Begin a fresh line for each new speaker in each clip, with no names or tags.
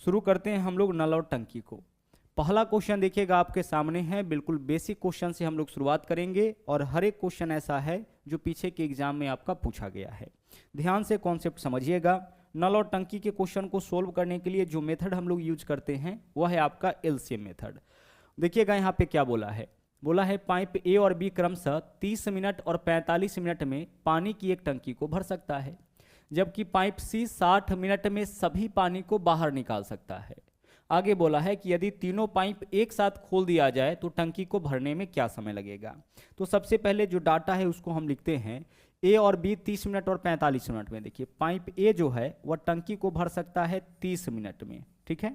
शुरू करते हैं हम लोग नल और टंकी को। पहला क्वेश्चन देखिएगा आपके सामने है, बिल्कुल बेसिक क्वेश्चन से हम लोग शुरुआत करेंगे और हर एक क्वेश्चन ऐसा है जो पीछे के एग्जाम में आपका पूछा गया है। ध्यान से कॉन्सेप्ट समझिएगा। नल और टंकी के क्वेश्चन को सोल्व करने के लिए जो मेथड हम लोग यूज करते हैं वह है आपका एलसीएम मेथड। देखिएगा यहाँ पे क्या बोला है, बोला है पाइप ए और बी क्रमशः 30 मिनट और 45 मिनट में पानी की एक टंकी को भर सकता है, जबकि पाइप सी 60 मिनट में सभी पानी को बाहर निकाल सकता है। आगे बोला है कि यदि तीनों पाइप एक साथ खोल दिया जाए तो टंकी को भरने में क्या समय लगेगा। तो सबसे पहले जो डाटा है उसको हम लिखते हैं, ए और बी 30 मिनट और 45 मिनट में। देखिए पाइप ए जो है वह टंकी को भर सकता है 30 मिनट में, ठीक है,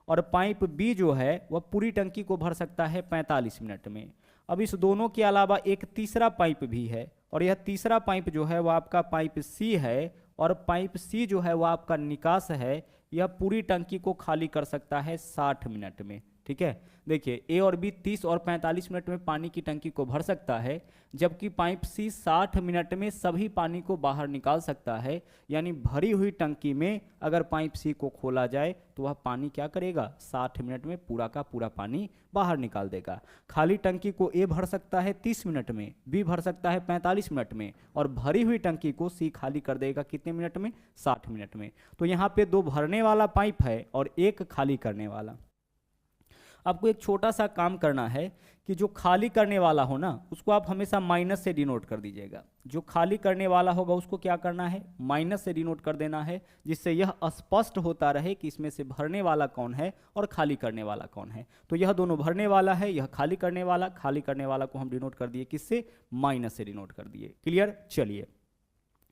और पाइप बी जो है वह पूरी टंकी को भर सकता है 45 मिनट में। अब इस दोनों के अलावा एक तीसरा पाइप भी है, और यह तीसरा पाइप जो है वह आपका पाइप सी है, और पाइप सी जो है वह आपका निकास है, यह पूरी टंकी को खाली कर सकता है 60 मिनट में, ठीक है। देखिए ए और बी 30 और 45 मिनट में पानी की टंकी को भर सकता है, जबकि पाइप सी 60 मिनट में सभी पानी को बाहर निकाल सकता है। यानी भरी हुई टंकी में अगर पाइप सी को खोला जाए तो वह पानी क्या करेगा, 60 मिनट में पूरा का पूरा पानी बाहर निकाल देगा। खाली टंकी को ए भर सकता है 30 मिनट में, बी भर सकता है 45 मिनट में, और भरी हुई टंकी को सी खाली कर देगा कितने मिनट में, 60 मिनट में। तो यहाँ पे 2 भरने वाला पाइप है और 1 खाली करने वाला। आपको एक छोटा सा काम करना है कि जो खाली करने वाला हो ना उसको आप हमेशा माइनस से डिनोट कर दीजिएगा। जो खाली करने वाला होगा उसको क्या करना है, माइनस से डिनोट कर देना है, जिससे यह स्पष्ट होता रहे कि इसमें से भरने वाला कौन है और खाली करने वाला कौन है। तो यह दोनों भरने वाला है, यह खाली करने वाला को हम डिनोट कर दिए किससे, माइनस से डिनोट कर दिए। क्लियर। चलिए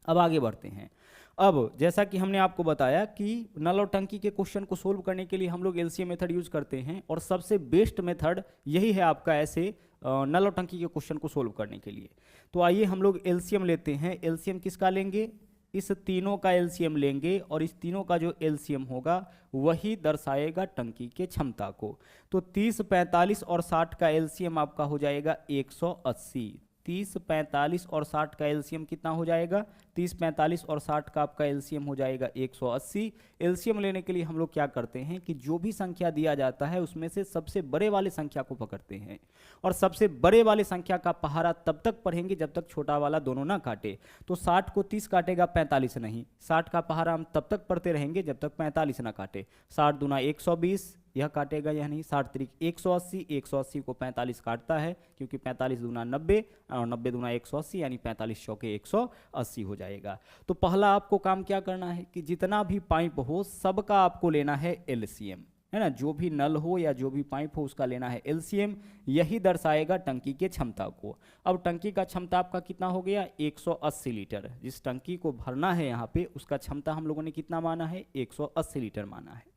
अब आगे बढ़ते हैं। अब जैसा कि हमने आपको बताया कि नल और टंकी के क्वेश्चन को सोल्व करने के लिए हम लोग एलसीएम मेथड यूज करते हैं, और सबसे बेस्ट मेथड यही है आपका ऐसे नल और टंकी के क्वेश्चन को सोल्व करने के लिए। तो आइए हम लोग एलसीएम लेते हैं। एलसीएम किसका लेंगे, इस तीनों का एलसीएम लेंगे, और इस तीनों का जो एलसीएम होगा वही दर्शाएगा टंकी के क्षमता को। तो 30, 45 और 60 का एलसीएम आपका हो जाएगा 180। 30, 45 और 60 का एलसीएम कितना हो जाएगा, 30, 45 और 60 का आपका एलसीएम हो जाएगा 180। एलसीएम लेने के लिए हम लोग क्या करते हैं कि जो भी संख्या दिया जाता है उसमें से सबसे बड़े वाले संख्या को पकड़ते हैं, और सबसे बड़े वाले संख्या का पहाड़ा तब तक पढ़ेंगे जब तक छोटा वाला दोनों ना काटे। तो 60 को 30 काटेगा, 45 नहीं। 60 का पहाड़ा हम तब तक पढ़ते रहेंगे जब तक 45 ना काटे। 60 दूना 120, यह काटेगा या नहीं, 60 त्रिक 180, 180 को 45 काटता है, क्योंकि 45 दूना 90 और 90 दूना 180, यानी 45 चौके 180 हो जाएगा। तो पहला आपको काम क्या करना है कि जितना भी पाइप हो सबका आपको लेना है एलसीएम, है ना। जो भी नल हो या जो भी पाइप हो उसका लेना है एलसीएम, यही दर्शाएगा टंकी के क्षमता को। अब टंकी का क्षमता आपका कितना हो गया, 180 लीटर। जिस टंकी को भरना है यहाँ पे उसका क्षमता हम लोगों ने कितना माना है, 180 लीटर माना है।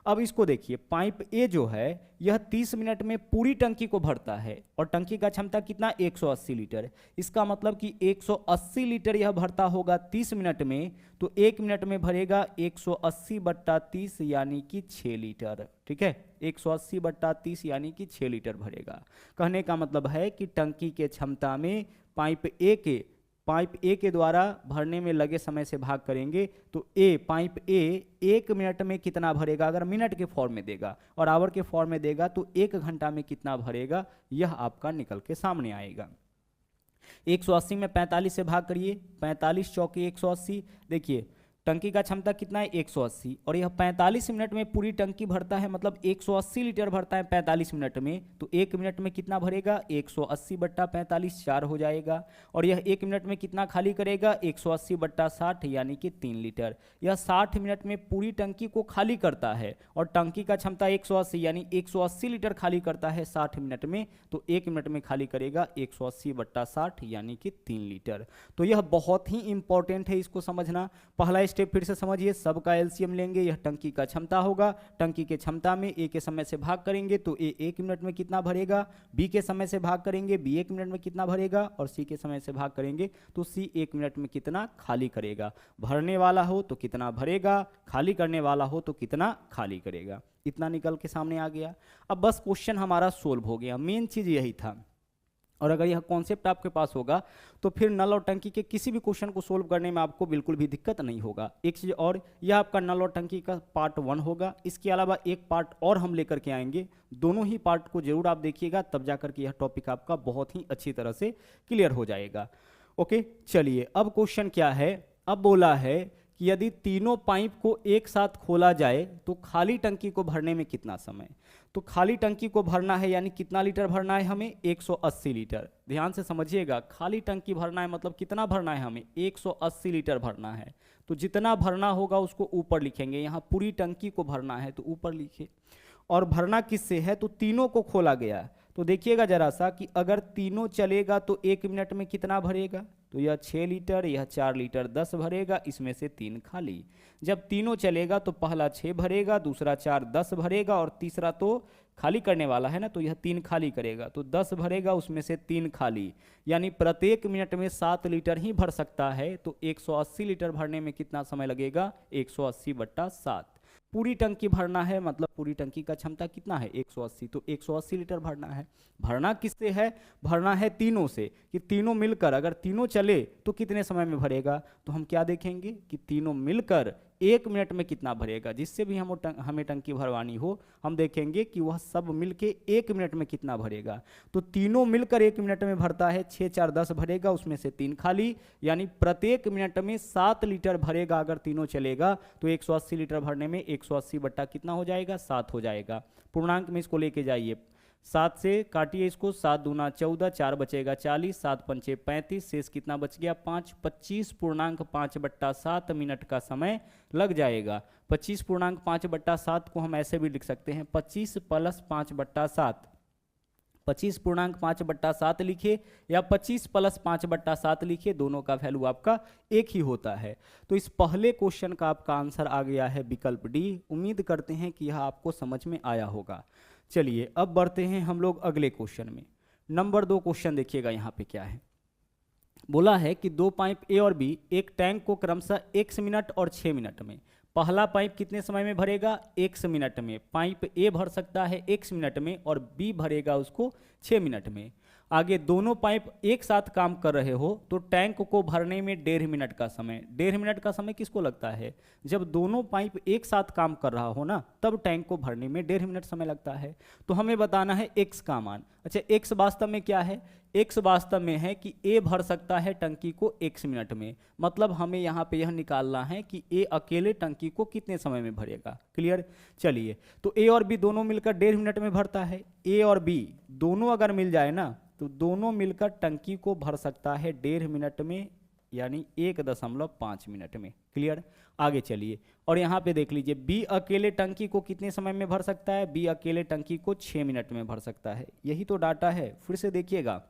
अब इसको देखिए, पाइप ए जो है यह 30 मिनट में पूरी टंकी को भरता है, और टंकी का क्षमता कितना, 180 लीटर। इसका मतलब कि 180 लीटर यह भरता होगा 30 मिनट में, तो 1 मिनट में भरेगा 180/30 यानी कि 6 लीटर, ठीक है। 180/30 यानी कि 6 लीटर भरेगा। कहने का मतलब है कि टंकी के क्षमता में पाइप ए के द्वारा भरने में लगे समय से भाग करेंगे तो पाइप ए 1 मिनट में कितना भरेगा, अगर मिनट के फॉर्म में देगा और आवर के फॉर्म में देगा तो 1 घंटा में कितना भरेगा, यह आपका निकल के सामने आएगा। 180 में 45 से भाग करिए, 45 चौके 180। देखिए टंकी का क्षमता कितना है, 180, और यह 45 मिनट में पूरी टंकी भरता है, मतलब 180 लीटर भरता है 45 मिनट में। तो 1 मिनट में कितना भरेगा, 180/45 4 हो जाएगा। और यह 1 मिनट में कितना खाली करेगा, 180/60 यानी कि 3 लीटर। यह 60 मिनट में पूरी टंकी को खाली करता है, और टंकी का क्षमता 180 यानी 180 लीटर खाली करता है 60 मिनट में। तो 1 मिनट में खाली करेगा 180/60 यानी कि 3 लीटर। तो यह बहुत ही इंपॉर्टेंट है, इसको समझना। पहला स्टेप फिर से समझिए, सबका एलसीएम लेंगे, यह टंकी का क्षमता होगा। टंकी के क्षमता में ए के समय से भाग करेंगे तो ए 1 मिनट में कितना भरेगा, बी के समय से भाग करेंगे, बी 1 मिनट में कितना भरेगा, और सी के समय से भाग करेंगे तो सी 1 मिनट में कितना खाली करेगा। भरने वाला हो तो कितना भरेगा, खाली करने वाला हो तो कितना खाली करेगा। इतना निकल के सामने आ गया। अब बस क्वेश्चन हमारा सोल्व हो गया। मेन चीज यही था। और अगर यह कॉन्सेप्ट आपके पास होगा तो फिर नल और टंकी के किसी भी क्वेश्चन को सोल्व करने में आपको बिल्कुल भी दिक्कत नहीं होगा। एक चीज़ और, यह आपका नल और टंकी का पार्ट 1 होगा। इसके अलावा एक पार्ट और हम लेकर के आएंगे, दोनों ही पार्ट को जरूर आप देखिएगा, तब जाकर के यह टॉपिक आपका बहुत ही अच्छी तरह से क्लियर हो जाएगा। ओके, चलिए अब क्वेश्चन क्या है। अब बोला है कि यदि तीनों पाइप को एक साथ खोला जाए तो खाली टंकी को भरने में कितना समय। तो खाली टंकी को भरना है यानी कितना लीटर भरना है हमें, 180 लीटर। ध्यान से समझिएगा, खाली टंकी भरना है मतलब कितना भरना है हमें, 180 लीटर भरना है। तो जितना भरना होगा उसको ऊपर लिखेंगे, यहाँ पूरी टंकी को भरना है तो ऊपर लिखे। और भरना किससे है, तो तीनों को खोला गया। तो देखिएगा जरा सा कि अगर तीनों चलेगा तो 1 मिनट में कितना भरेगा, तो यह 6 लीटर, यह 4 लीटर 10 भरेगा, इसमें से 3 खाली। जब तीनों चलेगा तो पहला 6 भरेगा, दूसरा 4 10 भरेगा, और तीसरा तो खाली करने वाला है ना, तो यह 3 खाली करेगा, तो 10 भरेगा, उसमें से 3 खाली। यानी प्रत्येक मिनट में 7 लीटर ही भर सकता है। तो 180 लीटर भरने में कितना समय लगेगा, 180/7। पूरी टंकी भरना है मतलब पूरी टंकी का क्षमता कितना है, 180, तो 180 लीटर भरना है। भरना किससे है, भरना है तीनों से, कि तीनों मिलकर अगर तीनों चले तो कितने समय में भरेगा। तो हम क्या देखेंगे कि तीनों मिलकर 1 मिनट में कितना भरेगा। जिससे भी हमें टंकी भरवानी हो, हम देखेंगे कि वह सब मिलके 1 मिनट में कितना भरेगा। तो तीनों मिलकर 1 मिनट में भरता है, 6 4 10 भरेगा, उसमें से 3 खाली। यानी प्रत्येक मिनट में 7 लीटर भरेगा अगर तीनों चलेगा। तो 180 लीटर भरने में 180 बट्टा कितना हो जाएगा, 7 हो जाएगा। पूर्णांक में इसको लेके जाइए, 7 से काटिए इसको, 7 दूना 14, 4 बचेगा 40, 7 पंचे 35, शेष कितना बच गया 5, 25.5/7 मिनट का समय लग जाएगा। 25.5/7 को हम ऐसे भी लिख सकते हैं, 25 + 5/7, 25.5/7 लिखिए या 25 + 5/7 लिखिए, दोनों का वैल्यू आपका एक ही होता है। तो इस पहले क्वेश्चन का आपका आंसर आ गया है विकल्प डी। उम्मीद करते हैं कि यह आपको समझ में आया होगा। चलिए अब बढ़ते हैं हम लोग अगले क्वेश्चन में। नंबर 2 क्वेश्चन देखिएगा यहाँ पे क्या है। बोला है कि 2 पाइप ए और बी एक टैंक को क्रमशः x मिनट और 6 मिनट में, पहला पाइप कितने समय में भरेगा, x मिनट में। पाइप ए भर सकता है x मिनट में और बी भरेगा उसको 6 मिनट में। आगे दोनों पाइप एक साथ काम कर रहे हो तो टैंक को भरने में 1.5 मिनट का समय। 1.5 मिनट का समय किसको लगता है, जब दोनों पाइप एक साथ काम कर रहा हो ना, तब टैंक को भरने में 1.5 मिनट समय लगता है। तो हमें बताना है x का मान। अच्छा, x वास्तव में क्या है, x वास्तव में है कि a भर सकता है टंकी को x मिनट में। मतलब हमें यहाँ पे यह निकालना है कि a अकेले टंकी को कितने समय में भरेगा। क्लियर। चलिए, तो a और b दोनों मिलकर 1.5 मिनट में भरता है। a और b दोनों अगर मिल जाए ना, तो दोनों मिलकर टंकी को भर सकता है 1.5 मिनट में, यानी 1.5 मिनट में। क्लियर। आगे चलिए और यहाँ पे देख लीजिए, बी अकेले टंकी को कितने समय में भर सकता है, बी अकेले टंकी को 6 मिनट में भर सकता है। यही तो डाटा है। फिर से देखिएगा,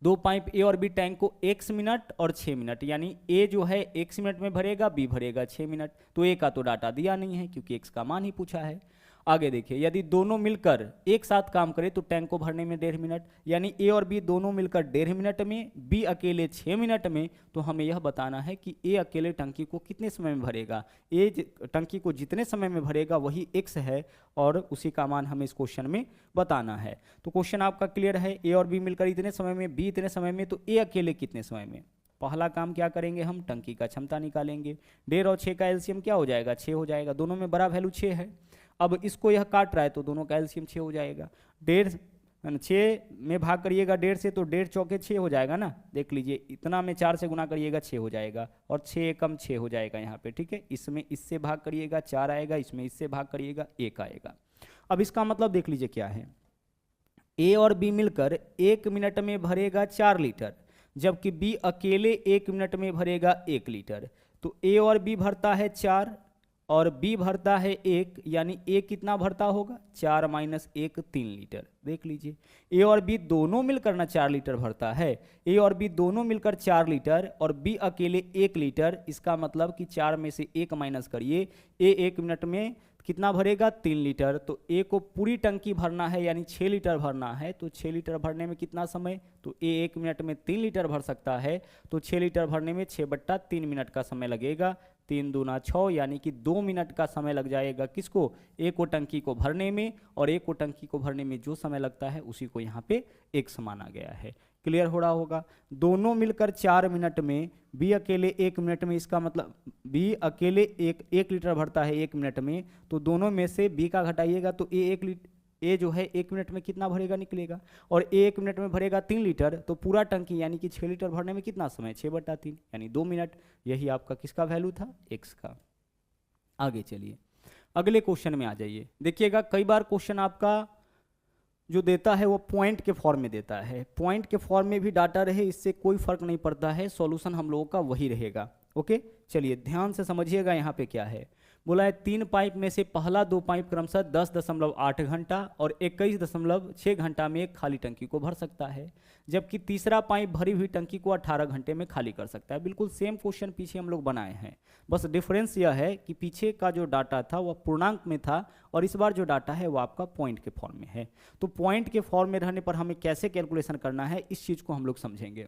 2 पाइप ए और बी टैंक को x मिनट और 6 मिनट, यानी a जो है x मिनट में भरेगा, b भरेगा 6 मिनट। तो a का तो डाटा दिया नहीं है क्योंकि x का मान ही पूछा है। आगे देखिए, यदि दोनों मिलकर एक साथ काम करें तो टैंक को भरने में 1.5 मिनट, यानी a और b दोनों मिलकर 1.5 मिनट में, b अकेले 6 मिनट में। तो हमें यह बताना है कि a अकेले टंकी को कितने समय में भरेगा। a टंकी को जितने समय में भरेगा वही x है और उसी का मान हमें इस क्वेश्चन में बताना है। तो क्वेश्चन आपका क्लियर है, a और b मिलकर इतने समय में, b इतने समय में, तो a अकेले कितने समय में। पहला काम क्या करेंगे, हम टंकी का क्षमता निकालेंगे। 1.5 और 6 का एलसीएम क्या हो जाएगा, 6 हो जाएगा। दोनों में बड़ा वैल्यू 6 है। अब इसको यह काट रहा है तो दोनों का एलसीएम 6 हो जाएगा। 1.5 6 में भाग करिएगा 1.5 से, तो 1.5 चौके 6 हो जाएगा ना। देख लीजिए, इतना में 4 से गुना करिएगा 6 हो जाएगा, और 6 एकम 6 हो जाएगा यहाँ पे। ठीक है, इसमें इससे भाग करिएगा 4 आएगा, इसमें इससे भाग करिएगा 1 आएगा। अब इसका मतलब देख लीजिए क्या है, a और b मिलकर 1 मिनट में भरेगा 4 लीटर, जबकि b अकेले 1 मिनट में भरेगा 1 लीटर। तो a और b भरता है 4 और b भरता है 1, यानी a कितना भरता होगा, 4 - 1 3 लीटर। देख लीजिए, a और b दोनों मिलकर ना 4 लीटर भरता है। a और b दोनों मिलकर 4 लीटर और b अकेले 1 लीटर। इसका मतलब कि 4 में से 1 माइनस करिए, a 1 मिनट में कितना भरेगा, 3 लीटर। तो a को पूरी टंकी भरना है यानी 6 लीटर भरना है। तो 6 लीटर भरने में कितना समय, तो a 1 मिनट में 3 लीटर भर सकता है, तो 6 लीटर भरने में 6/3 मिनट का समय लगेगा। 3 दूना 6, यानी कि 2 मिनट का समय लग जाएगा किसको, एक को टंकी को भरने में, और एक को टंकी को भरने में जो समय लगता है उसी को यहाँ पे x माना गया है। क्लियर हो रहा होगा। दोनों मिलकर 4 मिनट में, बी अकेले 1 मिनट में, इसका मतलब बी अकेले 1 लीटर भरता है 1 मिनट में, तो दोनों में से बी का घटाइएगा तो ए जो है 1 मिनट में कितना भरेगा निकलेगा, और ए 1 मिनट में भरेगा 3 लीटर, तो पूरा टंकी यानी कि 6 लीटर भरने में कितना समय, 6/3 यानी 2 मिनट। यही आपका किसका वैल्यू था, x का। आगे चलिए अगले क्वेश्चन में आ जाइए। देखिएगा कई बार क्वेश्चन आपका जो देता है वो पॉइंट के फॉर्म में देता है, पॉइंट के फॉर्म में भी डाटा रहे इससे कोई फर्क नहीं पड़ता है, सॉल्यूशन हम लोगों का वही रहेगा। ओके चलिए ध्यान से समझिएगा यहाँ पे क्या है। बोला है 3 पाइप में से पहला 2 पाइप क्रमशः 10.8 घंटा और 21.6 घंटा में एक खाली टंकी को भर सकता है, जबकि तीसरा पाइप भरी हुई टंकी को 18 घंटे में खाली कर सकता है। बिल्कुल सेम क्वेश्चन पीछे हम लोग बनाए हैं, बस डिफरेंस यह है कि पीछे का जो डाटा था वह पूर्णांक में था और इस बार जो डाटा है वो आपका पॉइंट के फॉर्म में है। तो पॉइंट के फॉर्म में रहने पर हमें कैसे कैलकुलेशन करना है इस चीज़ को हम लोग समझेंगे।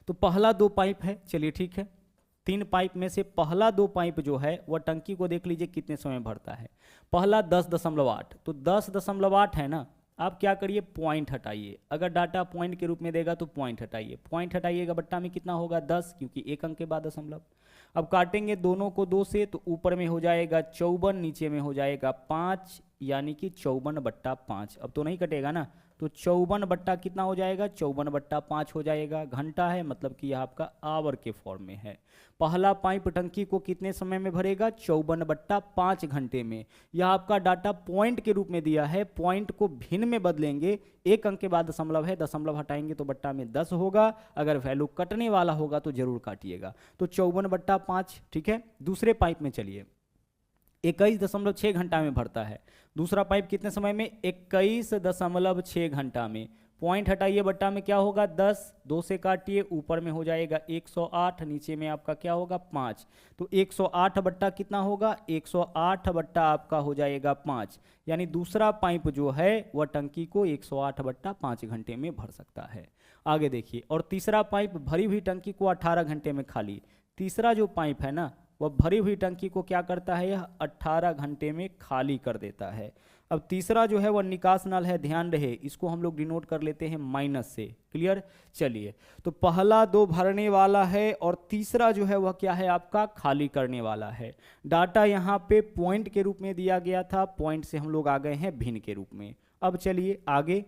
तो पहला 2 पाइप है, चलिए ठीक है, 3 पाइप में से पहला 2 पाइप जो है वह टंकी को देख लीजिए कितने समय में भरता है। पहला 10.8, तो 10.8 है ना, आप क्या करिए पॉइंट हटाइए, अगर डाटा पॉइंट के रूप में देगा तो पॉइंट हटाइए, पॉइंट हटाइएगा बट्टा में कितना होगा 10, क्योंकि एक अंक के बाद दशमलव। अब काटेंगे दोनों को 2 से, तो ऊपर में हो जाएगा 54, नीचे में हो जाएगा 5, यानी कि 54/5। अब तो नहीं कटेगा ना, तो 54 कितना हो जाएगा, 54/5 हो जाएगा। घंटा है मतलब कि यह आपका आवर के फॉर्म में है। पहला पाइप टंकी को कितने समय में भरेगा, 54/5 घंटे में। यह आपका डाटा पॉइंट के रूप में दिया है, पॉइंट को भिन्न में बदलेंगे, एक अंक के बाद दशमलव है, दशमलव हटाएंगे तो बट्टा में 10 होगा, अगर वैल्यू कटने वाला होगा तो जरूर काटिएगा। तो 54/5 ठीक है। दूसरे पाइप में चलिए, 21.6 घंटा में भरता है। दूसरा पाइप कितने समय में, 21.6 घंटा में। पॉइंट हटाइए बट्टा में क्या होगा 10, 2 से काटिए, ऊपर में हो जाएगा 108, नीचे में आपका क्या होगा 5, तो 108 बट्टा कितना होगा, 108 बट्टा आपका हो जाएगा 5, यानी दूसरा पाइप जो है वह टंकी को 108/5 घंटे में भर सकता है। आगे देखिए, और तीसरा पाइप भरी हुई टंकी को 18 घंटे में खाली। तीसरा जो पाइप है ना वह भरी हुई टंकी को क्या करता है, यह 18 घंटे में खाली कर देता है। अब तीसरा जो है वह निकास नल है, ध्यान रहे, इसको हम लोग डिनोट कर लेते हैं माइनस से। क्लियर, चलिए, तो पहला 2 भरने वाला है और तीसरा जो है वह क्या है आपका खाली करने वाला है। डाटा यहाँ पे पॉइंट के रूप में दिया गया था, पॉइंट से हम लोग आ गए हैं भिन्न के रूप में। अब चलिए आगे,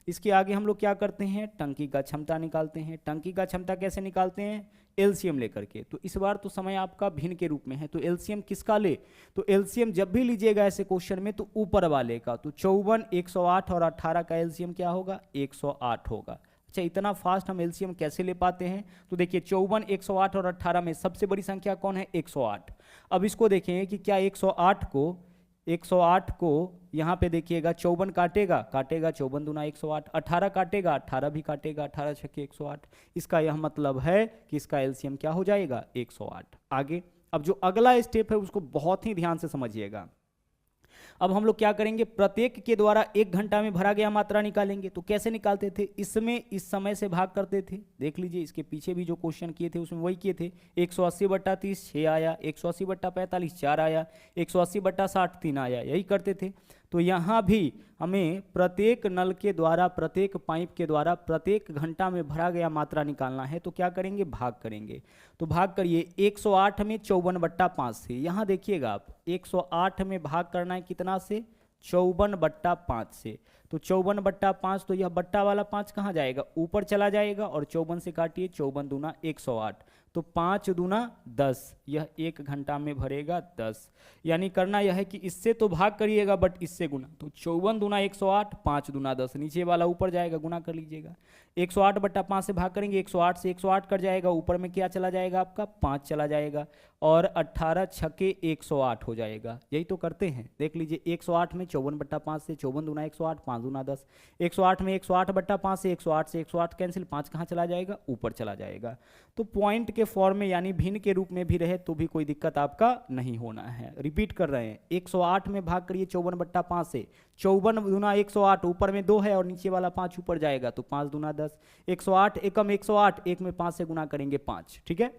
इसके आगे हम लोग क्या करते हैं, टंकी का क्षमता निकालते हैं। टंकी का क्षमता कैसे निकालते हैं, एलसीएम लेकर के। तो इस बार तो समय आपका भिन्न के रूप में है, तो एलसीएम किसका ले, तो एलसीएम जब भी लीजिएगा ऐसे क्वेश्चन में तो ऊपर वाले का, तो 54, 108 और 18 का एलसीएम क्या होगा, 108 होगा। अच्छा, इतना फास्ट हम एलसीएम कैसे ले पाते हैं, तो देखिए 54, 108 और 18 में सबसे बड़ी संख्या कौन है, 108। अब इसको देखेंगे कि क्या 108 को यहाँ पे देखिएगा 54 काटेगा, 54 दूना 108, 18 काटेगा, 18 भी काटेगा, 18 छक्के 108। इसका यह मतलब है कि इसका एलसीएम क्या हो जाएगा, 108। आगे, अब जो अगला स्टेप है उसको बहुत ही ध्यान से समझिएगा। अब हम लोग क्या करेंगे, प्रत्येक के द्वारा 1 घंटा में भरा गया मात्रा निकालेंगे। तो कैसे निकालते थे, इसमें इस समय से भाग करते थे। देख लीजिए, इसके पीछे भी जो क्वेश्चन किए थे उसमें वही किए थे। 180/30 6 आया, 180/45 4 आया, 180/60 3 आया, यही करते थे। तो यहाँ भी हमें प्रत्येक नल के द्वारा, प्रत्येक पाइप के द्वारा प्रत्येक घंटा में भरा गया मात्रा निकालना है। तो क्या करेंगे, भाग करेंगे। तो भाग करिए 108 में 54/5 से। यहाँ देखिएगा आप, 108 में भाग करना है कितना से, 54/5 से। तो 54/5, तो यह बट्टा वाला 5 कहाँ जाएगा, ऊपर चला जाएगा, और 54 से काटिए, 54 दूना 108, तो 5 दूना 10, यह 1 घंटा में भरेगा 10। यानी करना यह है कि इससे तो भाग करिएगा बट इससे गुना, तो 54 दूना 108, 5 दूना 10, नीचे वाला ऊपर जाएगा, गुना कर लीजिएगा। 108/5 से भाग करेंगे, 108 से 108 कट जाएगा, ऊपर में क्या चला जाएगा आपका 5 चला जाएगा, और 18 छक्के 108 हो जाएगा। यही तो करते हैं, देख लीजिए 108 में 54/5 से 54 दूना 108, 5 दूना 10, 108 में 108/5 से 108 कैंसिल, 5 कहाँ चला जाएगा, ऊपर चला जाएगा। तो पॉइंट के फॉर्म में यानी भिन्न के रूप में भी रहे तो भी कोई दिक्कत आपका नहीं होना है। रिपीट कर रहे हैं, 108 में भाग करिए 54/5 से, 54 दूना 108, ऊपर में 2 है और नीचे वाला 5 ऊपर जाएगा, तो 5 दूना 10, 108 एकम 108, 1 में 5 से गुना करेंगे 5, ठीक है।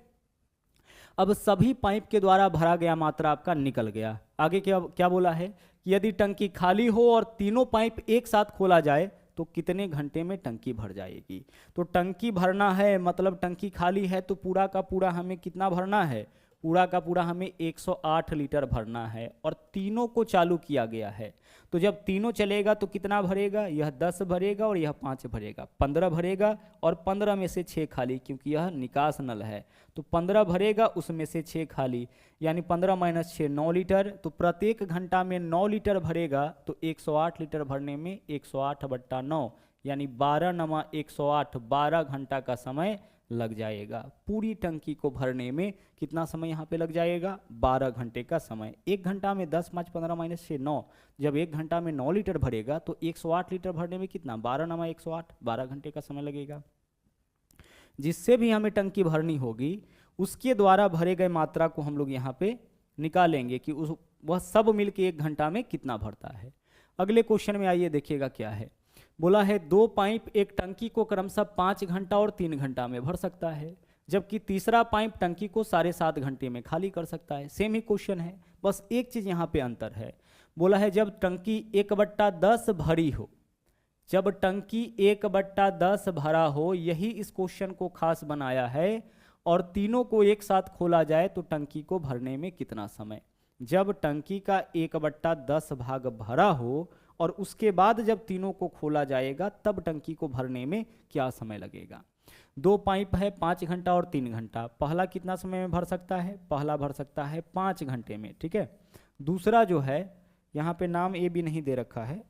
अब सभी पाइप के द्वारा भरा गया मात्रा आपका निकल गया। आगे क्या क्या बोला है कि यदि टंकी खाली हो और तीनों पाइप एक साथ खोला जाए तो कितने घंटे में टंकी भर जाएगी। तो टंकी भरना है मतलब टंकी खाली है तो पूरा का पूरा हमें कितना भरना है, पूरा का पूरा हमें 108 लीटर भरना है और तीनों को चालू किया गया है। तो जब तीनों चलेगा तो कितना भरेगा, यह 10 भरेगा और यह 5 भरेगा, 15 भरेगा और 15 में से 6 खाली, क्योंकि यह निकास नल है। तो 15 भरेगा उसमें से 6 खाली, यानी 15 माइनस 6 9 लीटर। तो प्रत्येक घंटा में 9 लीटर भरेगा तो 108 लीटर भरने में 108/9 यानी 12×108 12 घंटा का समय लग जाएगा। पूरी टंकी को भरने में कितना समय यहाँ पे लग जाएगा, 12 घंटे का समय। एक घंटा में 10 5 15 माइनस 6 9, जब एक घंटा में 9 लीटर भरेगा तो 108 लीटर भरने में कितना, 12×108 12 घंटे का समय लगेगा। जिससे भी हमें टंकी भरनी होगी उसके द्वारा भरे गए मात्रा को हम लोग यहाँ पे निकालेंगे कि वह सब मिलके एक घंटा में कितना भरता है। अगले क्वेश्चन में आइए देखिएगा क्या है। बोला है 2 पाइप एक टंकी को क्रमशः 5 घंटा और 3 घंटा में भर सकता है, जबकि तीसरा पाइप टंकी को 7.5 घंटे में खाली कर सकता है। सेम ही क्वेश्चन है, बस एक चीज यहाँ पे अंतर है। बोला है जब टंकी 1/10 भरी हो, जब टंकी 1/10 भरा हो, यही इस क्वेश्चन को खास बनाया है। और तीनों को एक साथ खोला जाए तो टंकी को भरने में कितना समय। जब टंकी का 1/10 भाग भरा हो और उसके बाद जब तीनों को खोला जाएगा तब टंकी को भरने में क्या समय लगेगा। 2 पाइप है 5 घंटा और 3 घंटा। पहला कितना समय में भर सकता है, पहला भर सकता है 5 घंटे में, ठीक है। दूसरा जो है यहाँ पे नाम ए भी नहीं दे रखा है,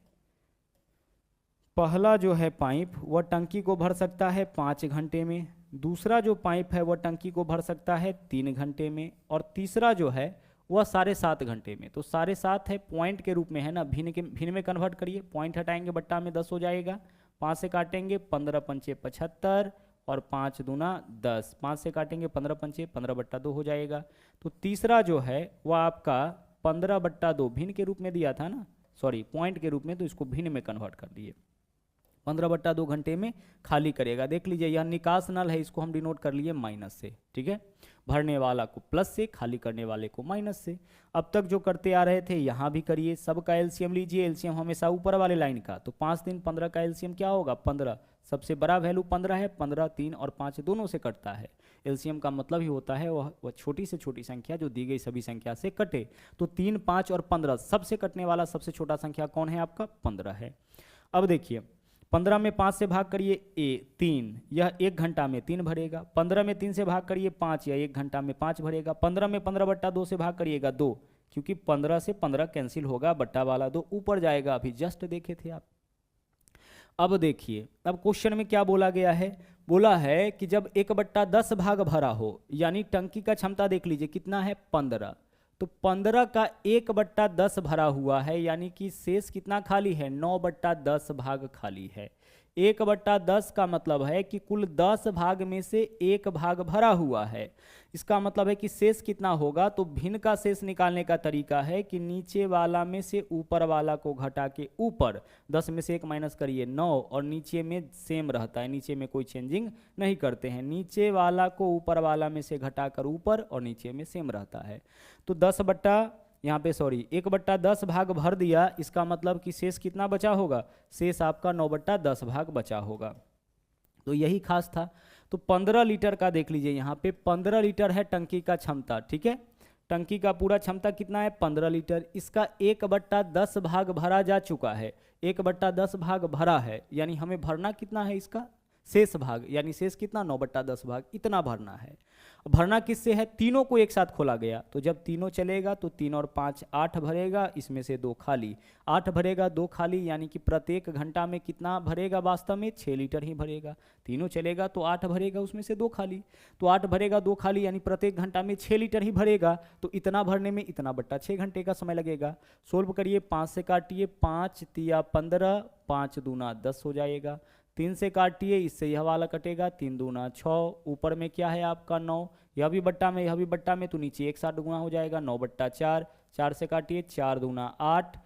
पहला जो है पाइप वह टंकी को भर सकता है 5 घंटे में, दूसरा जो पाइप है वह टंकी को भर सकता है 3 घंटे में, और तीसरा जो है वह 7.5 घंटे में। तो 7.5 है पॉइंट के रूप में है ना, भिन्न में कन्वर्ट करिए, पॉइंट हटाएंगे बट्टा में 10 हो जाएगा, 5 से काटेंगे 15 पंचे 75 और 5 दूना 10, 5 से काटेंगे 15 पंचे 15/2 हो जाएगा। तो तीसरा जो है वह आपका 15/2 भिन्न के रूप में दिया था ना, सॉरी पॉइंट के रूप में, तो इसको भिन्न में कन्वर्ट कर दिए, 15/2 घंटे में खाली करेगा। देख लीजिए यह निकास नल है, इसको हम डिनोट कर लिए माइनस से, ठीक है, भरने वाला को प्लस से, खाली करने वाले को माइनस से। अब तक जो करते आ रहे थे यहाँ भी करिए। सबका एलसीएम लीजिए, एलसीएम हमेशा ऊपर वाले लाइन का, तो 5 3 15 का एलसीएम क्या होगा 15, सबसे बड़ा वैल्यू 15 है, 15 3 और 5 दोनों से कटता है। एलसीएम का मतलब ही होता है वह छोटी से छोटी संख्या जो दी गई सभी संख्या से कटे। तो 3 5 और 15 सबसे कटने वाला सबसे छोटा संख्या कौन है आपका, 15 है। अब देखिए 15 में 5 से भाग करिए 3, यह 1 घंटा में 3 भरेगा। 15 में 3 से भाग करिए 5, यह 1 घंटा में 5 भरेगा। 15 में 15/2 से भाग करिएगा 2, क्योंकि 15 से 15 कैंसिल होगा, बट्टा वाला 2 ऊपर जाएगा, अभी जस्ट देखे थे आप। अब देखिए अब क्वेश्चन में क्या बोला गया है, बोला है कि जब 1/10 भाग भरा हो, यानी टंकी का क्षमता देख लीजिए कितना है 15, तो 15 का 1/10 भरा हुआ है, यानी कि शेष कितना खाली है 9/10 भाग खाली है। 1/10 का मतलब है कि कुल 10 भाग में से 1 भाग भरा हुआ है। इसका मतलब है कि शेष कितना होगा, तो भिन्न का शेष निकालने का तरीका है कि नीचे वाला में से ऊपर वाला को घटा के ऊपर 10 में से 1 माइनस करिए 9, और नीचे में सेम रहता है, नीचे में कोई चेंजिंग नहीं करते हैं। नीचे वाला को ऊपर वाला में से घटाकर ऊपर और नीचे में सेम रहता है। तो 1/10 भाग भर दिया, इसका मतलब कि शेष कितना बचा होगा, शेष आपका 9/10 भाग बचा होगा। तो यही खास था। तो 15 लीटर का देख लीजिए, यहाँ पे 15 लीटर है टंकी का क्षमता, ठीक है। टंकी का पूरा क्षमता कितना है 15 लीटर, इसका 1/10 भाग भरा जा चुका है। 1/10 भाग भरा है, यानी हमें भरना कितना है इसका शेष भाग, यानी शेष कितना 9/10 भाग, इतना भरना है। भरना किससे है, तीनों को एक साथ खोला गया, तो जब तीनों चलेगा तो 3 और 5 8 भरेगा, इसमें से 2 खाली, 8 भरेगा 2 खाली, यानी कि प्रत्येक घंटा में कितना भरेगा, वास्तव में 6 लीटर ही भरेगा। तीनों चलेगा तो 8 भरेगा, उसमें से 2 खाली, तो 8 भरेगा 2 खाली, यानी प्रत्येक घंटा में 6 लीटर ही भरेगा। तो इतना भरने में इतना बट्टा 6 घंटे का समय लगेगा। सोल्व करिए, 5 से काटिए, 5 तिया 15, 5 दूना 10 हो जाएगा। 3 से काटिए, इससे यह वाला कटेगा, 3 दूना 6, ऊपर में क्या है आपका 9, यह भी बट्टा में यह भी बट्टा में, तो नीचे 1 साथ गुना हो जाएगा, 9/4। 4 से काटिए, 4 दूना 8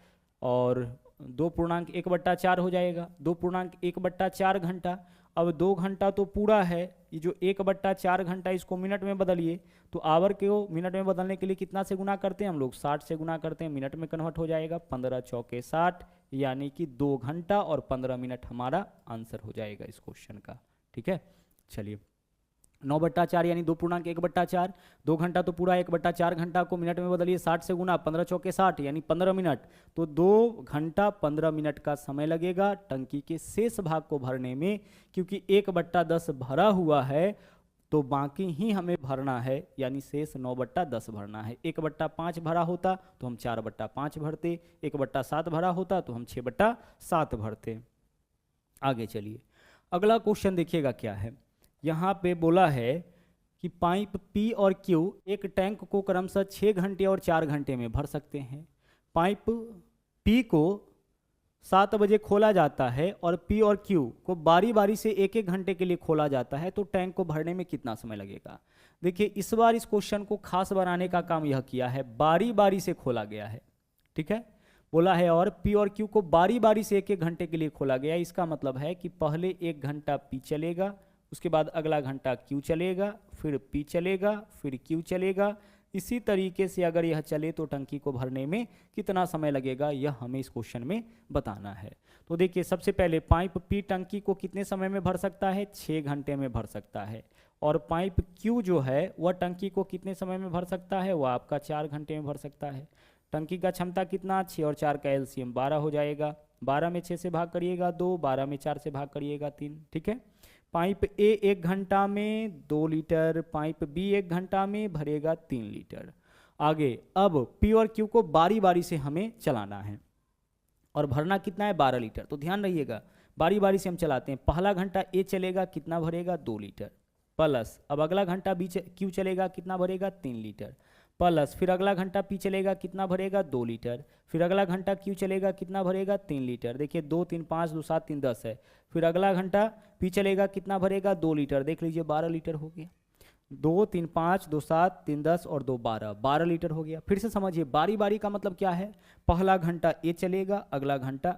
और 2.1/4 हो जाएगा, 2.1/4 घंटा। अब 2 घंटा तो पूरा है, ये जो 1/4 घंटा इसको मिनट में बदलिए, तो आवर को मिनट में बदलने के लिए कितना से गुना करते हैं हम लोग, 60 से गुना करते हैं, मिनट में कन्वर्ट हो जाएगा, 15 चौके 60, यानी कि 2 घंटा और 15 मिनट हमारा आंसर हो जाएगा इस क्वेश्चन का। ठीक है, चलिए 9/4 यानी 2.1/4, 2 घंटा तो पूरा, 1/4 घंटा को मिनट में बदलिए, 60 से गुना, 15 चौके 60 यानी 15 मिनट, तो 2 घंटा 15 मिनट का समय लगेगा टंकी के शेष भाग को भरने में, क्योंकि 1/10 भरा हुआ है तो बाकी ही हमें भरना है, यानी शेष 9/10 भरना है। 1/5 भरा होता तो हम 4/5 भरते, 1/7 भरा होता तो हम 6/7 भरते। आगे चलिए, अगला क्वेश्चन देखिएगा क्या है। यहाँ पे बोला है कि पाइप P और Q एक टैंक को क्रमशः 6 घंटे और 4 घंटे में भर सकते हैं। पाइप P को 7 बजे खोला जाता है और P और Q को बारी बारी से 1-1 घंटे के लिए खोला जाता है, तो टैंक को भरने में कितना समय लगेगा। देखिए इस बार इस क्वेश्चन को खास बनाने का काम यह किया है, बारी बारी से खोला गया है। ठीक है, बोला है और P और Q को बारी बारी से 1-1 घंटे के लिए खोला गया। इसका मतलब है कि पहले 1 घंटा P चलेगा, उसके बाद अगला घंटा Q चलेगा, फिर P चलेगा, फिर Q चलेगा। इसी तरीके से अगर यह चले तो टंकी को भरने में कितना समय लगेगा, यह हमें इस क्वेश्चन में बताना है। तो देखिए सबसे पहले पाइप P टंकी को कितने समय में भर सकता है, 6 घंटे में भर सकता है। और पाइप Q जो है वह टंकी को कितने समय में भर सकता है, वह आपका 4 घंटे में भर सकता है। टंकी का क्षमता कितना, 6 और 4 का एलसीएम 12 हो जाएगा। 12 में 6 से भाग करिएगा 2, 12 में 4 से भाग करिएगा 3। ठीक है, पाइप A 1 घंटा में 2 लीटर, पाइप B 1 घंटा में भरेगा 3 लीटर। आगे अब P और Q को बारी बारी से हमें चलाना है और भरना कितना है, 12 लीटर। तो ध्यान रहिएगा बारी बारी से हम चलाते हैं। पहला घंटा A चलेगा, कितना भरेगा, 2 लीटर, प्लस अब अगला घंटा Q चलेगा, कितना भरेगा, 3 लीटर, प्लस फिर अगला घंटा P चलेगा, कितना भरेगा, 2 लीटर, फिर अगला घंटा Q चलेगा, कितना भरेगा, 3 लीटर। देखिए 2 3 5 2 7 3 10 है। फिर अगला घंटा P चलेगा, कितना भरेगा, 2 लीटर। देख लीजिए 12 लीटर हो गया। 2 3 5 2 7 3 10 और 2 12, 12 लीटर हो गया। फिर से समझिए बारी बारी का मतलब क्या है, पहला घंटा A चलेगा, अगला घंटा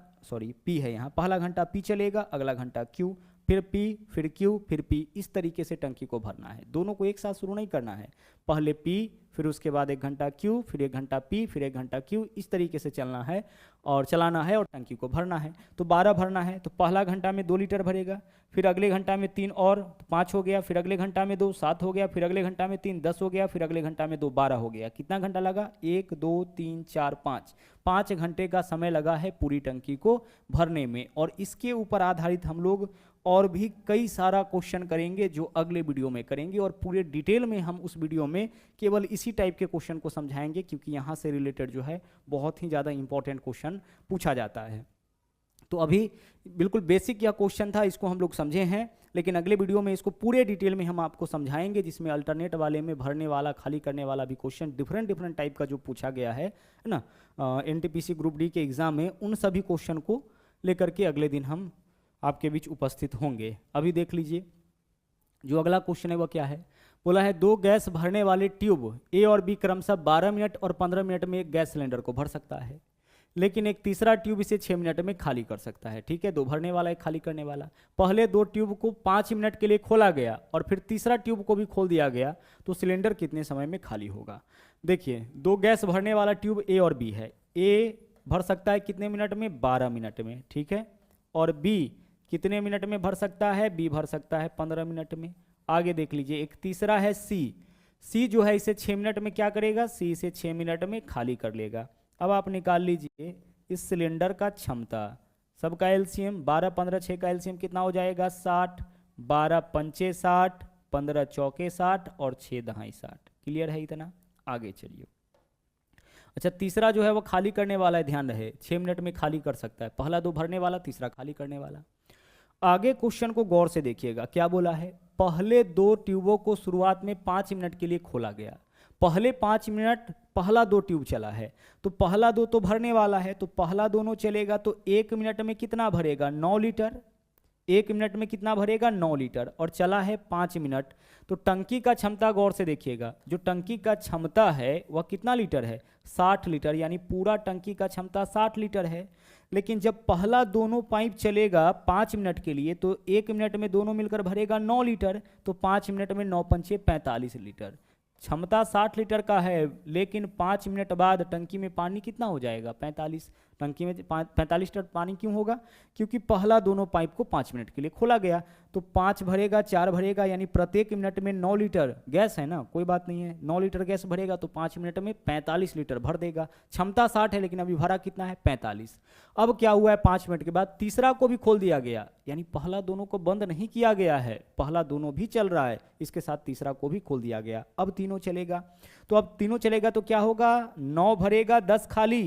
P है यहाँ, पहला घंटा P चलेगा, अगला घंटा Q, फिर P, फिर Q, फिर P। इस तरीके से टंकी को भरना है। दोनों को एक साथ शुरू नहीं करना है, पहले P फिर उसके बाद 1 घंटा Q, फिर 1 घंटा P, फिर 1 घंटा Q, इस तरीके से चलना है और चलाना है और टंकी को भरना है। तो 12 भरना है, तो पहला घंटा में 2 लीटर भरेगा, फिर अगले घंटा में 3 और 5 हो गया, फिर अगले घंटा में 2 7 हो गया, फिर अगले घंटा में 3 10 हो गया, फिर अगले घंटा में 2 12 हो गया। कितना घंटा लगा, 1 2 3 4 5, 5 घंटे का समय लगा है पूरी टंकी को भरने में। और इसके ऊपर आधारित हम लोग और भी कई सारा क्वेश्चन करेंगे जो अगले वीडियो में करेंगे, और पूरे डिटेल में हम उस वीडियो में केवल इसी टाइप के क्वेश्चन को समझाएंगे, क्योंकि यहाँ से रिलेटेड जो है बहुत ही ज़्यादा इंपॉर्टेंट क्वेश्चन पूछा जाता है। तो अभी बिल्कुल बेसिक यह क्वेश्चन था, इसको हम लोग समझे हैं, लेकिन अगले वीडियो में इसको पूरे डिटेल में हम आपको समझाएंगे, जिसमें अल्टरनेट वाले में भरने वाला खाली करने वाला भी क्वेश्चन डिफरेंट टाइप का जो पूछा गया है ना NTPC ग्रुप डी के एग्जाम में, उन सभी क्वेश्चन को लेकर के अगले दिन हम आपके बीच उपस्थित होंगे। अभी देख लीजिए जो अगला क्वेश्चन है वह क्या है। बोला है 2 गैस भरने वाले ट्यूब A और B क्रमशः 12 मिनट और 15 मिनट में एक गैस सिलेंडर को भर सकता है, लेकिन एक तीसरा ट्यूब इसे 6 मिनट में खाली कर सकता है। ठीक है, 2 भरने वाला एक खाली करने वाला। पहले 2 ट्यूब को 5 मिनट के लिए खोला गया और फिर तीसरा ट्यूब को भी खोल दिया गया, तो सिलेंडर कितने समय में खाली होगा। देखिए 2 गैस भरने वाला ट्यूब A और B है। A भर सकता है कितने मिनट में, 12 मिनट में। ठीक है, और B कितने मिनट में भर सकता है, B भर सकता है 15 मिनट में। आगे देख लीजिए एक तीसरा है C जो है इसे 6 मिनट में क्या करेगा, C इसे 6 मिनट में खाली कर लेगा। अब आप निकाल लीजिए इस सिलेंडर का क्षमता, सबका एलसीएम 12 15 6 का एलसीएम कितना हो जाएगा, 60, 12 पंचे 60, 15 चौके 60 और 6 दहाई 60। क्लियर है इतना। आगे चलिए। अच्छा तीसरा जो है वो खाली करने वाला है, ध्यान रहे 6 मिनट में खाली कर सकता है। पहला 2 भरने वाला, तीसरा खाली करने वाला। आगे क्वेश्चन को गौर से देखिएगा क्या बोला है। पहले 2 ट्यूबों को शुरुआत में 5 मिनट के लिए खोला गया। पहले 5 मिनट पहला 2 ट्यूब चला है, तो पहला 2 तो भरने वाला है, तो पहला दोनों चलेगा तो 1 मिनट में कितना भरेगा, 9 लीटर। 1 मिनट में कितना भरेगा 9 लीटर और चला है 5 मिनट। तो टंकी का क्षमता गौर से देखिएगा, जो टंकी का क्षमता है वह कितना लीटर है 60 लीटर, यानी पूरा टंकी का क्षमता 60 लीटर है। लेकिन जब पहला दोनों पाइप चलेगा 5 मिनट के लिए तो 1 मिनट में दोनों मिलकर भरेगा 9 लीटर, तो 5 मिनट में 9 पंचे 45 लीटर। क्षमता 60 लीटर का है, लेकिन 5 मिनट बाद टंकी में पानी कितना हो जाएगा 45। टंकी में 45 लीटर पानी क्यों होगा, क्योंकि पहला दोनों पाइप को 5 मिनट के लिए खोला गया। तो 5 भरेगा 4 भरेगा, यानी प्रत्येक मिनट में 9 लीटर गैस है ना, कोई बात नहीं है, 9 लीटर गैस भरेगा तो 5 मिनट में 45 लीटर भर देगा। क्षमता 60 है लेकिन अभी भरा कितना है 45। अब क्या हुआ है 5 मिनट के बाद तीसरा को भी खोल दिया गया, यानी पहला दोनों को बंद नहीं किया गया है, पहला दोनों भी चल रहा है, इसके साथ तीसरा को भी खोल दिया गया। अब तीनों चलेगा, तो अब तीनों चलेगा तो क्या होगा 9 भरेगा 10 खाली।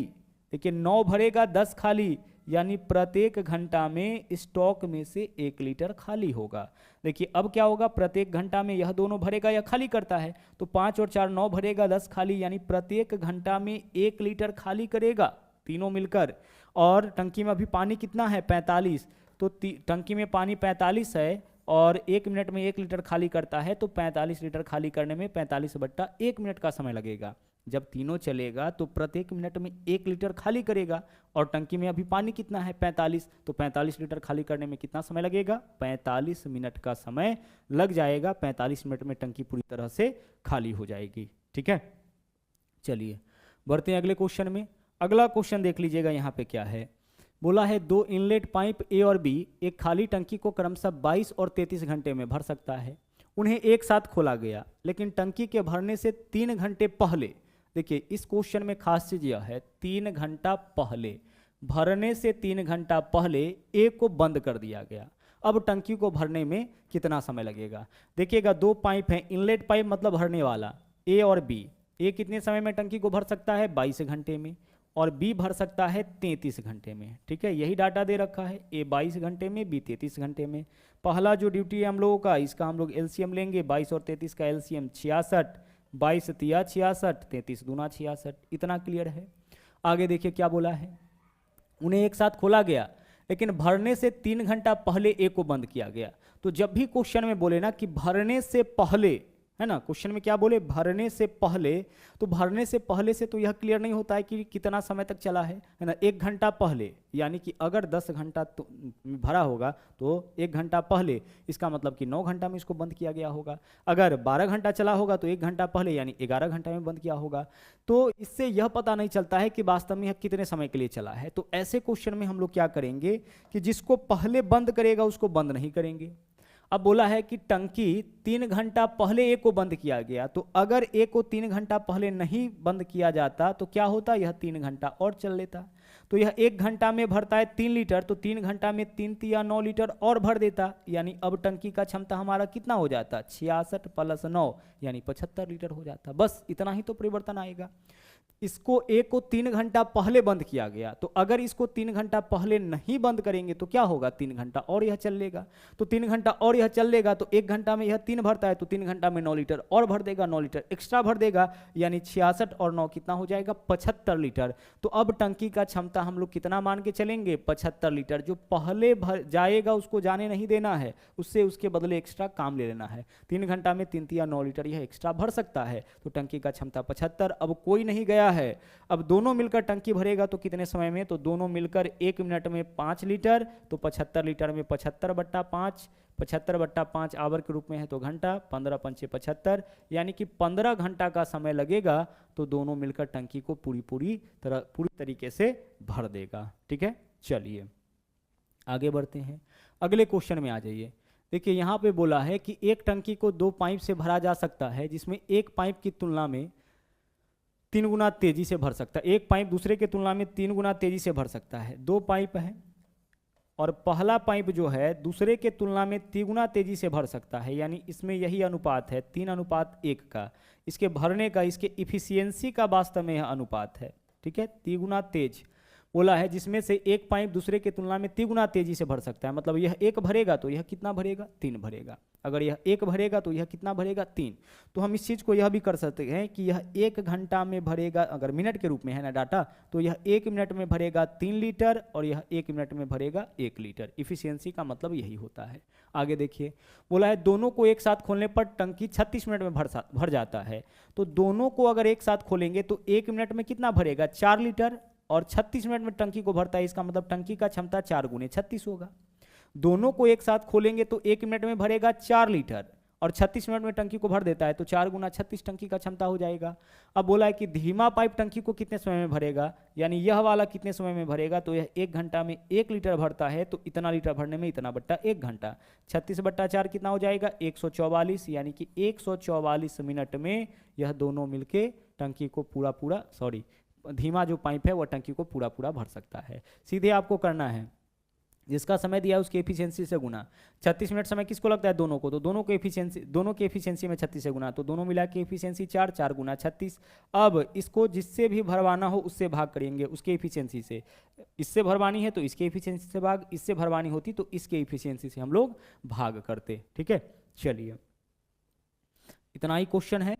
देखिए 9 भरेगा 10 खाली, यानी प्रत्येक घंटा में स्टॉक में से 1 लीटर खाली होगा। देखिए अब क्या होगा, प्रत्येक घंटा में यह दोनों भरेगा या खाली करता है, तो 5 और 4 9 भरेगा 10 खाली, यानी प्रत्येक घंटा में 1 लीटर खाली करेगा तीनों मिलकर। और टंकी में अभी पानी कितना है 45, तो टंकी में पानी 45 है और 1 मिनट में 1 लीटर खाली करता है, तो 45 लीटर खाली करने में 45/1 मिनट का समय लगेगा। जब तीनों चलेगा तो प्रत्येक मिनट में 1 लीटर खाली करेगा और टंकी में अभी पानी कितना है 45, तो 45 लीटर खाली करने में कितना समय लगेगा 45 मिनट का समय लग जाएगा। 45 मिनट में टंकी पूरी तरह से खाली हो जाएगी। ठीक है, चलिए बढ़ते हैं अगले क्वेश्चन में। अगला क्वेश्चन देख लीजिएगा, यहाँ पे क्या है, बोला है 2 इनलेट पाइप ए और बी एक खाली टंकी को क्रमशः 22 और 33 घंटे में भर सकता है। उन्हें एक साथ खोला गया, लेकिन टंकी के भरने से 3 घंटे पहले, देखिए इस क्वेश्चन में खास चीज यह है 3 घंटा पहले, भरने से 3 घंटा पहले ए को बंद कर दिया गया। अब टंकी को भरने में कितना समय लगेगा, देखिएगा 2 पाइप हैं, इनलेट पाइप मतलब भरने वाला ए और बी। ए कितने समय में टंकी को भर सकता है 22 घंटे में, और बी भर सकता है 33 घंटे में। ठीक है, यही डाटा दे रखा है, ए 22 घंटे में, बी 33 घंटे में। पहला जो ड्यूटी है हम लोगों का, इसका हम लोग एलसीएम लेंगे, 22 और 33 का एलसीएम 66, 22 तिया 66, 33 दूना 66। इतना क्लियर है। आगे देखिए क्या बोला है, उन्हें एक साथ खोला गया लेकिन भरने से 3 घंटा पहले ए को बंद किया गया। तो जब भी क्वेश्चन में बोले ना कि भरने से पहले, है ना, क्वेश्चन में क्या बोले भरने से पहले, तो भरने से पहले से तो यह क्लियर नहीं होता है कि कितना समय तक चला है ना, 1 घंटा पहले, यानी कि अगर 10 घंटा तो भरा होगा तो 1 घंटा पहले, इसका मतलब कि 9 घंटा में इसको बंद किया गया होगा। अगर 12 घंटा चला होगा तो 1 घंटा पहले, यानी 11 घंटा में बंद किया होगा। तो इससे यह पता नहीं चलता है कि वास्तव में यह कितने समय के लिए चला है। तो ऐसे क्वेश्चन में हम लोग क्या करेंगे कि जिसको पहले बंद करेगा उसको बंद नहीं करेंगे। अब बोला है कि टंकी 3 घंटा पहले ए को बंद किया गया, तो अगर ए को 3 घंटा पहले नहीं बंद किया जाता तो क्या होता, यह 3 घंटा और चल लेता। तो यह 1 घंटा में भरता है 3 लीटर, तो 3 घंटा में 3 तिया 9 लीटर और भर देता, यानी अब टंकी का क्षमता हमारा कितना हो जाता 66 + 9 यानी 75 लीटर हो जाता। बस इतना ही तो परिवर्तन आएगा। इसको ए को 3 घंटा पहले बंद किया गया, तो अगर इसको 3 घंटा पहले नहीं बंद करेंगे तो क्या होगा 3 घंटा और यह चल लेगा। तो 3 घंटा और यह चल लेगा, तो 1 घंटा में यह 3 भरता है, तो 3 घंटा में 9 लीटर और भर देगा, 9 लीटर एक्स्ट्रा भर देगा, यानी 66 और 9 कितना हो जाएगा 75 लीटर। तो अब टंकी का क्षमता हम लोग कितना मान के चलेंगे 75 लीटर। जो पहले भर जाएगा उसको जाने नहीं देना है, उससे उसके बदले एक्स्ट्रा काम ले लेना है। 3 घंटा में 3 तिया 9 लीटर यह एक्स्ट्रा भर सकता है, तो टंकी का क्षमता 75। अब कोई नहीं गया है, अब दोनों मिलकर टंकी भरेगा तो कितने समय में, तो दोनों मिलकर 1 मिनट में 5 लीटर, तो 75 लीटर में 75/5, 75/5 आवर के रूप में है तो घंटा, 15 पंचे 75, यानी कि 15 घंटा का समय लगेगा। तो दोनों मिलकर टंकी को पूरी तरीके से भर देगा। ठीक है, चलिए आगे बढ़ते हैं, अगले क्वेश्चन में आ जाइए। देखिए यहाँ पे बोला है कि एक टंकी को 2 पाइप से भरा जा सकता है, जिसमें एक पाइप की तुलना में 3 गुना तेजी से भर सकता है। एक पाइप दूसरे की तुलना में 3 गुना तेजी से भर सकता है। 2 पाइप है और पहला पाइप जो है दूसरे के तुलना में 3 गुना तेजी से भर सकता है, यानी इसमें यही अनुपात है 3:1 का, इसके भरने का, इसके इफिशियंसी का वास्तव में यह अनुपात है। ठीक है, 3 गुना तेज बोला है, जिसमें से एक पाइप दूसरे की तुलना में 3 गुना तेजी से भर सकता है। मतलब यह 1 भरेगा तो यह कितना भरेगा 3 भरेगा। अगर यह 1 भरेगा तो यह कितना भरेगा 3। तो हम इस चीज़ को यह भी कर सकते हैं कि यह 1 घंटा में भरेगा, अगर मिनट के रूप में है ना डाटा, तो यह 1 मिनट में भरेगा 3 लीटर और यह 1 मिनट में भरेगा 1 लीटर। इफिशियंसी का मतलब यही होता है। आगे देखिए, बोला है दोनों को एक साथ खोलने पर टंकी 36 मिनट में भर जाता है। तो दोनों को अगर एक साथ खोलेंगे तो 1 मिनट में कितना भरेगा 4 लीटर, और 36 मिनट में टंकी को भरता है, इसका मतलब टंकी का क्षमता 4 गुने 36 होगा। दोनों को एक साथ खोलेंगे तो 1 मिनट में भरेगा 4 लीटर और 36 मिनट में टंकी को भर देता है, तो 4 गुना 36 टंकी का क्षमता हो जाएगा। अब बोला है कि धीमा पाइप टंकी को कितने समय में भरेगा, यानी यह वाला कितने समय में भरेगा, तो यह 1 घंटा में 1 लीटर भरता है, तो इतना लीटर भरने में इतना बट्टा 1 घंटा। 36 बट्टा 4 कितना हो जाएगा 144, यानी कि 144 मिनट में यह दोनों मिलके टंकी को पूरा धीमा जो पाइप है वह टंकी को पूरा भर सकता है। सीधे आपको करना है, जिसका समय दिया है उसकी एफिशिएंसी से गुना। 36 मिनट समय किसको लगता है दोनों को, तो दोनों की एफिशिएंसी में 36 से गुना, तो दोनों मिला के एफिशिएंसी 4 गुना 36। अब इसको जिससे भी भरवाना हो उससे भाग करेंगे, उसके एफिशिएंसी से। इससे भरवानी है तो इसके एफिशिएंसी से भाग, इससे भरवानी होती तो इसके एफिशिएंसी से हम लोग भाग करते। ठीक है, चलिए इतना ही क्वेश्चन है।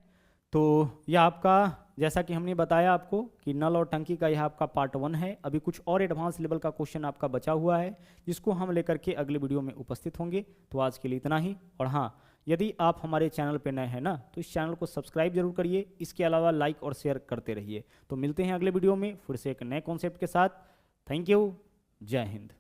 तो यह आपका, जैसा कि हमने बताया आपको कि नल और टंकी का यह आपका पार्ट 1 है। अभी कुछ और एडवांस लेवल का क्वेश्चन आपका बचा हुआ है, जिसको हम लेकर के अगले वीडियो में उपस्थित होंगे। तो आज के लिए इतना ही। और हाँ, यदि आप हमारे चैनल पर नए हैं ना, तो इस चैनल को सब्सक्राइब जरूर करिए, इसके अलावा लाइक और शेयर करते रहिए। तो मिलते हैं अगले वीडियो में फिर से एक नए कॉन्सेप्ट के साथ। थैंक यू, जय हिंद।